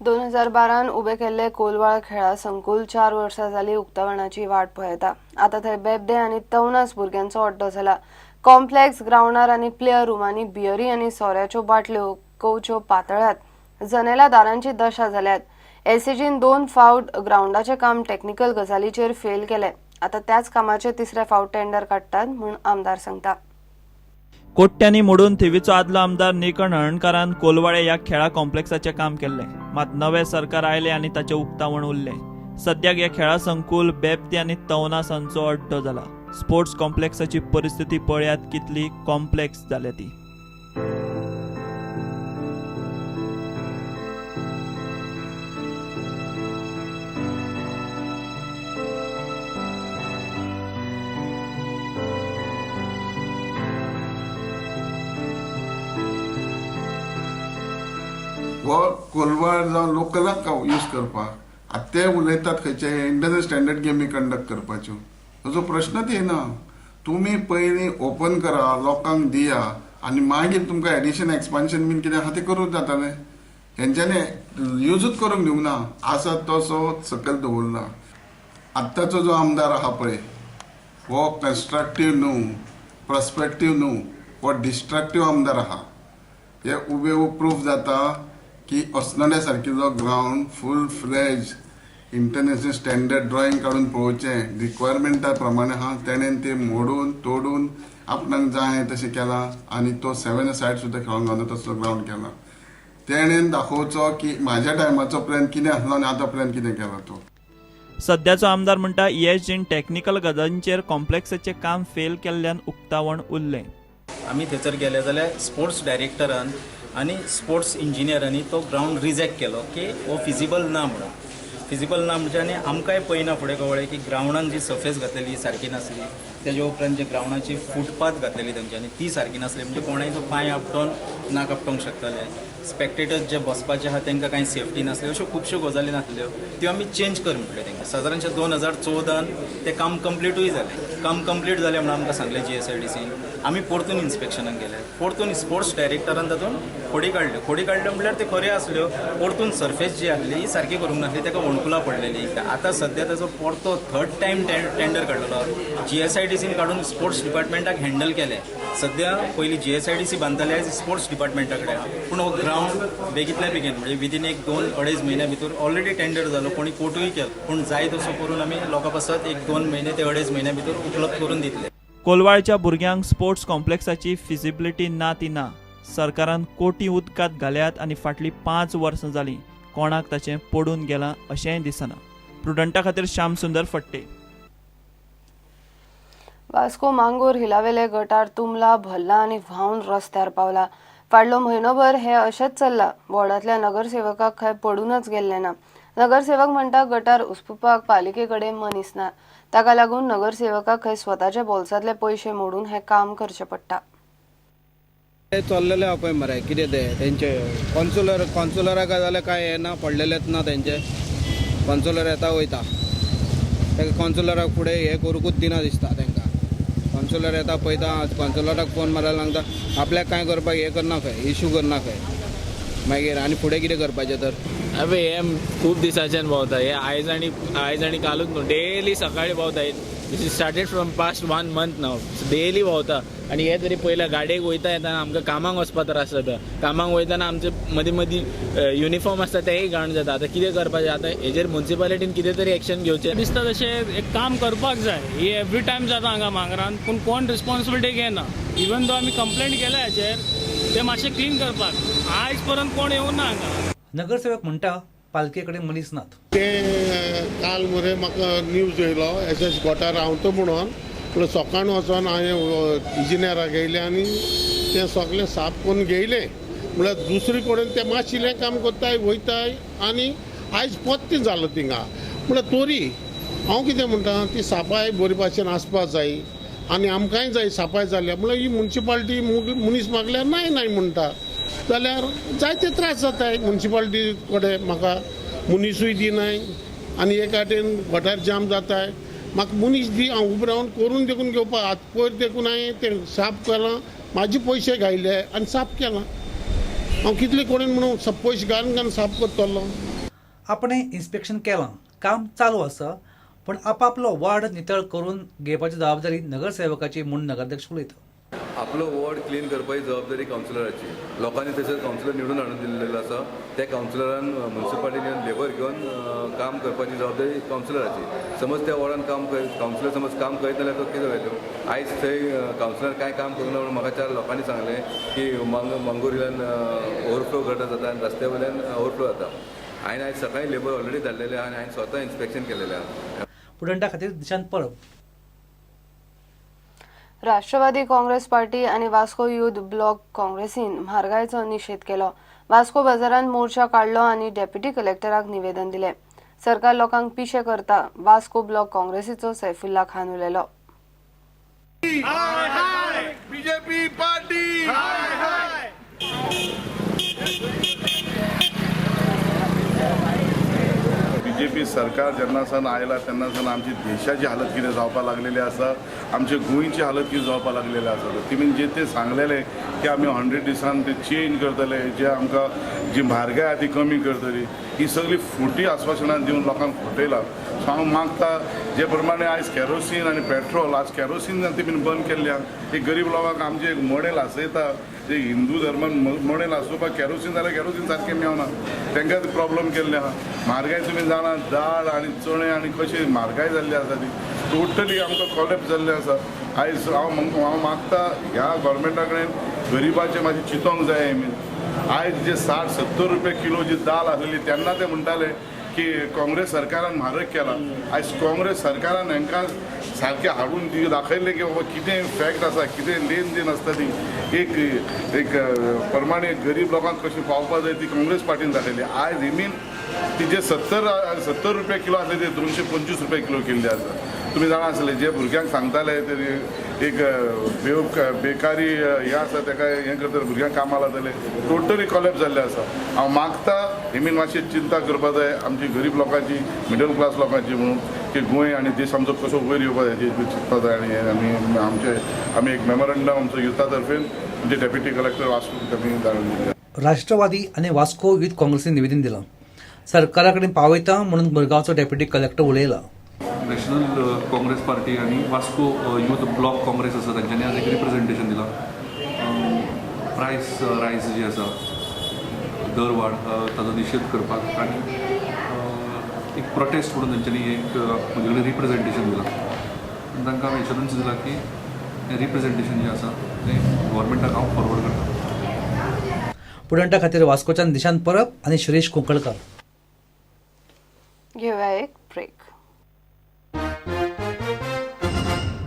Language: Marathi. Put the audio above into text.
2012 उबे केल्ले कोलवाळ खेळा संकुल 4 वर्सां जाली उक्तावणाची वाट पळयता। आता थंय बेबदे आनी तवनास भुरग्यांचो अड्डो जाला। कॉम्प्लेक्स ग्राउंडार आनी प्लेयर रूमांनी बियरी आनी सोऱ्याच्यो बाटल्यो कवच्यो पातळ्यात। जनेला दारांची दशा जाल्यात। एसीजीन 2 फावट ग्राउंडाचे काम टेक्निकल गजालीचेर फेल केले। आता त्याच कामाचे तिसरे फावट टेंडर काडटात म्हूण आमदार सांगता। कोट्यांनी मोडून थिवीचो आदलो आमदार निकण हळर्णकारान कोलवाळे ह्या खेळा कॉम्प्लेक्साचे काम केल्ले, मात नवे सरकार आयले आनी ताचे उक्तावण उरलें। सद्याक ह्या खेळा संकुल बेबदे आनी तवनासांचो अड्डो जाला। स्पोर्ट्स कॉम्प्लेक्साची परिस्थिती पळयात कितली कॉम्प्लेक्स जाल्या ती। वो कोलवाळ जावन लोकलांक यूज करपाक आतां ते उलयतात खंयचे इंटरनॅशनल स्टँडर्ड गेमी कंडक्ट करपाच्यो। ताजो प्रश्नच येना। तुमी पयलीं ओपन करा, लोकांक दिया आनी मागीर तुमकां एडिशन एक्सपान्शन बीन कितें आहा तें करूंक जातालें। हेंच्यांनी यूजूच करूंक दिवंक ना, आसा तसो सकयल दवरला। आत्ताचो जो आमदार आहा पळय हो कन्स्ट्रक्टीव न्हू, प्रस्पेक्टीव न्हू, हो डिस्ट्रक्टीव आमदार आहा। हे उबे प्रूफ जाता की अस्नोड्या सारकिलो ग्राउंड फूल फ्लेज इंटरनॅशनल स्टँडर्ड ड्रॉइंग काडून पळोवचें रिक्वायरमेंटा प्रमाणे आहा। तेणेन ते मोडून तोडून आपणाक जाय तशें केलां आनी तो 7 सायड सुद्दां खेळोंक गावना तसलो ग्राउंड केला। तेणेन दाखोवचो की म्हाज्या टायमाचो प्लॅन कितें आसलो आनी आतां प्लॅन कितें केला तो। सद्याचो आमदार म्हणटा ESGन टेक्निकल गजालींचेर कॉम्प्लेक्साचें काम फेल केल्ल्यान उक्तावण उरलें। आमी थंयसर गेले जाल्यार स्पोर्ट्स डायरेक्टरान आनी स्पोर्ट्स इंजिनियरांनी तो ग्राउंड रिजेक्ट केलो की हो फिजिबल ना म्हणून। फिजिबल ना म्हणजे आनी आमकांय पयना फुडें कळ्ळें की ग्राउंडान जी सर्फेस घातलेली सारकी नासली, तेजे उपरांत जे ग्राउंडाची फुटपाथ घातलेली तेंच्यांनी ती सारकी नासली, म्हणजे कोणाय तो पांय आपटोन नाक आपटोंक शकताले। स्पेक्टेटर्स जे बसपाचे आहा तांकां कांय सेफ्टी नासली, अश्यो खुबश्यो गजाली नासल्यो, त्यो आमी चेंज कर म्हटल्यो तांकां। सादारणशे 2014 तें काम कंप्लीटूय जालें। काम कंप्लीट जालें म्हणून आमकां सांगलें GSIDCन। आमी परतून इन्स्पेक्शनाक गेले, परतून स्पोर्ट्स डायरेक्टरान तातूंत खोडी काडल्यो म्हळ्यार ते खऱ्यो आसल्यो। परतून सर्फेस जी आसली ही सारकी करूंक नासली, ताका वणकुलां पडलेली। आतां सद्या ताचो परतो 3rd टायम टेंडर काडलेलो GSIDCन काडून स्पोर्ट्स डिपार्टमेंटाक हँडल केलें। सद्या पयलीं GSIDC बांदताले, आयज स्पोर्ट्स डिपार्टमेंटा कडेन आहा। पूण हो ग्राउंड बेगींतल्या बेगीन म्हणजे विदीन 1-2-2.5 म्हयन्या भितर ऑलरेडी टेंडर जालो, कोणी कोर्टूय केलो, पूण जाय तसो करून आमी लोकां पासत 1-2 म्हयने ते 2.5 म्हयन्या भितर उपलब्ध करून दितले। कोलवाळच्या भुरग्यांक स्पोर्ट्स कॉम्प्लेक्साची फिजिबिलिटी ना ती ना। सरकारान कोटी उदकांत घाल्यात आनी फाटलीं 5 वर्सां जालीं कोणाक ताचें पडून गेलां अशेंय दिसना। प्रुडंटा खातीर श्याम सुंदर फट्टे। वास्को मांगूर हिलावेले गटार तुंबला, भरला आनी व्हांवन रस्त्यार पावला। फाटलो म्हयनोभर हे अशेंच चल्लां। वॉर्डांतल्या नगरसेवकाक खंय पडूनच गेल्ले ना। नगरसेवक म्हणटा गटार उसपुपाक पालिके कडेन मनीस ना, ताका लागून नगरसेवकाक खंय स्वताचे बोल्सांतले पयशे मोडून हें काम करचें पडटा। चल्लेले पळय मरे कितें तेंचे कॉन्सुलराक जाल्यार काय येना, पडलेलेच ना तेंचे। कॉन्सुलर येता वयता, ताका कॉन्सुलराक फुडें हें करूंकूच दिना दिसता तांकां। कॉन्सुलर येता पळयता, कॉन्सुलराक फोन मारल्यार सांगता आपल्याक कांय करपाक हें करना खंय, इशू करना खंय। मागीर आनी फुडें कितें करपाचें तर? अबे हे खूप दिसाच्यान भोंवता, हे आयज आनी कालूच न्हू, डेली सकाळी भोंवता। Started from past 1 month now, daily भोंवता। आनी हे तरी पयल्या गाडयेक वयता येतना आमकां कामाक वचपाक त्रास जाता। कामाक वयतना आमचे मदीं मदीं युनिफॉर्म आसता तेय घाण जाता। आतां कितें करपाचें? आतां हेजेर म्युन्सिपालिटीन कितें तरी एक्शन घेवचें दिसता। तशें एक काम करपाक जाय, ही एवरी टायम जाता हांगा मांगरान, पूण कोण रिस्पॉन्सिबिलिटी घेना। इवन दो आमी कंप्लेंट केल्या हेचेर, ते मातशें क्लीन करपाक आयज पर्यंत कोण येवं ना हांगा। नगरसेवक म्हणटा पालके कडेन मनीस नात। ते काल मरे म्हाका न्यूज येयलो एसएस गटार रावता म्हणून, पूण सकाळीं वचोन हांवें इंजिनियराक येयले आनी ते सगळें साफ करून घेयले। म्हळ्यार दुसरे कडेन ते मातशें काम कोत्ताय वयताय आनी आयज पत्ते जालो थिंगा। म्हळ्यार तोरी हांव कितें म्हणटा, ती साफाय बरे भाशेन आसपाक जाय आनी आमकांय जाय साफाय जाल्या। म्हळ्यार ही म्युन्सिपालिटी मनीस मागल्यार नाही म्हणटा जाल्यार जायते त्रास जाताय। म्युन्सिपालिटी कडेन म्हाका मनीसूय दिनाय आनी एका वाटेन गटार जाम जाताय। म्हाका मनीस दी, हांव उबो रावन करून देखून घेवपाक। आतां पयर देखून हांवें तें साफ केलां, म्हाजे पयशे घायले आनी साफ केलां। हांव कितले कडेन म्हणून पयशे घालून साफ करतलो। आपणें इन्स्पेक्शन केलां, काम चालू आसा, पण आपापलो वार्ड नितळ करून घेवपाची जबाबदारी नगरसेवकाची म्हूण नगराध्यक्ष उलयता. आपलो वॉर्ड क्लीन करपाची जबाबदारी कावन्सिलराची. लोकांनी थंयसर कावन्सिलर निवडून हाडून दिल्लेलो आसा. त्या कावन्सिलरान म्युन्सिपालिटीन येवन लेबर घेवन काम करपाची जबाबदारी कावन्सिलराची. समज त्या वॉर्डान कावन्सिलर समज काम करीत नाल्यार तो कितें जालें. आयज थंय कावन्सिलर कांय काम करूना म्हणून म्हाका 4 लोकांनी सांगलें की मांगोरील्यान ओवरफ्लो गटर जाता आनी रस्त्या वयल्यान ओवरफ्लो जाता. हांवें आयज सकाळीं लेबर ऑलरेडी धाडलेले आहा आनी हांवें स्वता इन्स्पेक्शन केलेलें आहा. स्टुडंटा खातीर दिशांत परब. राष्ट्रवादी काँग्रेस पार्टी आणि वास्को युथ ब्लॉक काँग्रेसीन म्हारगायेचो निषेध केलो. वास्को बाजारात मोर्चा काढलो आणि डेप्युटी कलेक्टराक निवेदन दिले. सरकार लोकांक पिशे करता, वास्को ब्लॉक काँग्रेसीचो सैफुल्ला खान उलयलो. बीजेपी पार्टी बीजेपी सरकार जेन्नासान आयला तेन्नासान आमची देशाची हालत कितें जावपाक लागलेली आसा, आमचे गोंयची हालत कितें जावपाक लागलेली आसा. तेमी जे ते सांगलेले की आमी 100 दिसान ते चेंज करतले, जे आमकां जी म्हारगाय आहा ती कमी करतली, ही सगळी खोटी आश्वासनां दिवन लोकांक फटयला. सो हांव मागता जे प्रमाणे आयज केरोसीन आनी पेट्रोल, आज केरोसीन तेमी बंद केल्ल्या, एक गरीब लोकांक आमचे एक मॉडेल आसयता, जे हिंदू धर्मान मॉडेल आसोवपाक केरोसीन जाल्यार केरोसीन सारकें मेवना, तांकां प्रॉब्लेम केल्ले आहा. म्हारगाय तुमी जाणा, दाळ आनी चणे आनी कशी म्हारगाय जाल्ली आसा ती टोटली आमकां कॉलेप्स जाल्लें आसा. आयज हांव मागता ह्या गोवोरमेंटा कडेन गरिबाचें मातशें चिंतोंक जाय. आयज जे 60-70 रुपये किलो जी दाल आसलेली तेन्ना ते म्हणटाले की काँग्रेस सरकारान म्हारग केला. आयज काँग्रेस सरकारान हांकां सारकें हाडून दाखयलें की बाबा कितें फॅक्ट आसा, कितें लेन देन आसता ती एक प्रमाणे गरीब लोकांक कशी पावपा जाय ती काँग्रेस पार्टीन दाखयली. आयज इमीन ती जे 70 रुपये किलो आसले ते 225 रुपये किलो केल्ले आसा. तुमी जाणा आसले जे भुरग्यांक सांगताले ते एक बेकारी हे आसा ताका हें करता भुरग्यांक कामां लागतले, टोटली कॉलेप्स जाल्ले आसा. हांव मागता हेमी मातशी चिंता करपा जाय आमची गरीब लोकांची, मिडल क्लास लोकांची म्हणून, की गोंय आनी देश आमचो कसो वयर येवपा जाय हेची चिंतपा जाय. आनी आमी एक मेमोरंडम आमचो युथा तर्फे म्हणजे डेप्युटी कलेक्टर वास्को आमी धाडून दिले. राष्ट्रवादी आणि वास्को युथ काँग्रेसीन निवेदन दिलां. सरकारा कडेन पावयता म्हणून मुरगांवचो डेप्युटी कलेक्टर उलयला. नॅशनल काँग्रेस पार्टी आणि वास्को युथ ब्लॉक काँग्रेस आसा तांच्यांनी आज एक रिप्रेझेंटेशन दिलां. प्रायस रायज जी आसा, दर वाड, ताचो निशेध करपाक आनी एक प्रोटेस्ट म्हणून तांच्यांनी एक म्हजे कडेन रिप्रेझेंटेशन दिलां. तांकां हांवें एश्युरन्स दिला की हें रिप्रेझेंटेशन जें आसा तें गव्हर्मेंटाक हांव फॉरवर्ड करता. स्टुडंटा खातीर वास्कोच्यान दिशांत परब आनी शिरीश कुंकळकर. घेऊया एक ब्रेक.